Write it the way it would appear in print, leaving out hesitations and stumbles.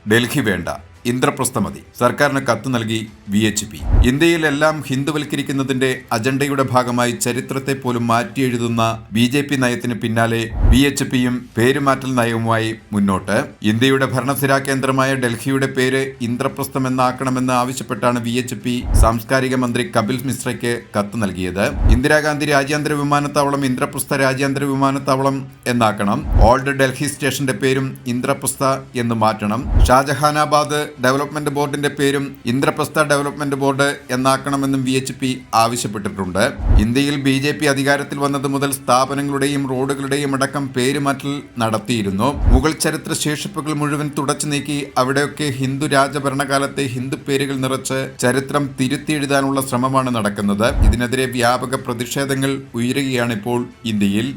ഡൽഹി വേണ്ട, ഇന്ദ്രപ്രസ്ഥ മതി. സർക്കാരിന് കത്ത് നൽകി VHP. ഇന്ത്യയിലെല്ലാം ഹിന്ദുവൽക്കരിക്കുന്നതിന്റെ അജണ്ടയുടെ ഭാഗമായി ചരിത്രത്തെ പോലും മാറ്റിയെഴുതുന്ന BJP നയത്തിന് പിന്നാലെ VHPയും പേരുമാറ്റൽ നയവുമായി മുന്നോട്ട്. ഇന്ത്യയുടെ ഭരണസിരാ കേന്ദ്രമായ ഡൽഹിയുടെ പേര് ഇന്ദ്രപ്രസ്ഥം എന്നാക്കണമെന്ന് ആവശ്യപ്പെട്ടാണ് VHP സാംസ്കാരിക മന്ത്രി കപിൽ മിശ്രയ്ക്ക് കത്ത് നൽകിയത്. ഇന്ദിരാഗാന്ധി രാജ്യാന്തര വിമാനത്താവളം ഇന്ദ്രപ്രസ്ഥ രാജ്യാന്തര വിമാനത്താവളം എന്നാക്കണം. ഓൾഡ് ഡൽഹി സ്റ്റേഷന്റെ പേരും ഇന്ദ്രപ്രസ്ഥ എന്ന് മാറ്റണം. ഷാജഹാനാബാദ് ഡെവലപ്മെന്റ് ബോർഡിന്റെ പേരും ഇന്ദ്രപ്രസ്ഥ ഡെവലപ്മെന്റ് ബോർഡ് എന്നാക്കണമെന്നും VHP ആവശ്യപ്പെട്ടിട്ടുണ്ട്. ഇന്ത്യയിൽ BJP അധികാരത്തിൽ വന്നത് മുതൽ സ്ഥാപനങ്ങളുടെയും റോഡുകളുടെയും അടക്കം പേരുമാറ്റൽ നടത്തിയിരുന്നു. മുഗൾ ചരിത്ര ശേഷിപ്പുകൾ മുഴുവൻ തുടച്ചു നീക്കി അവിടെയൊക്കെ ഹിന്ദു രാജഭരണകാലത്തെ ഹിന്ദു പേരുകൾ നിറച്ച് ചരിത്രം തിരുത്തിയെഴുതാനുള്ള ശ്രമമാണ് നടക്കുന്നത്. ഇതിനെതിരെ വ്യാപക പ്രതിഷേധങ്ങൾ ഉയരുകയാണിപ്പോൾ ഇന്ത്യയിൽ.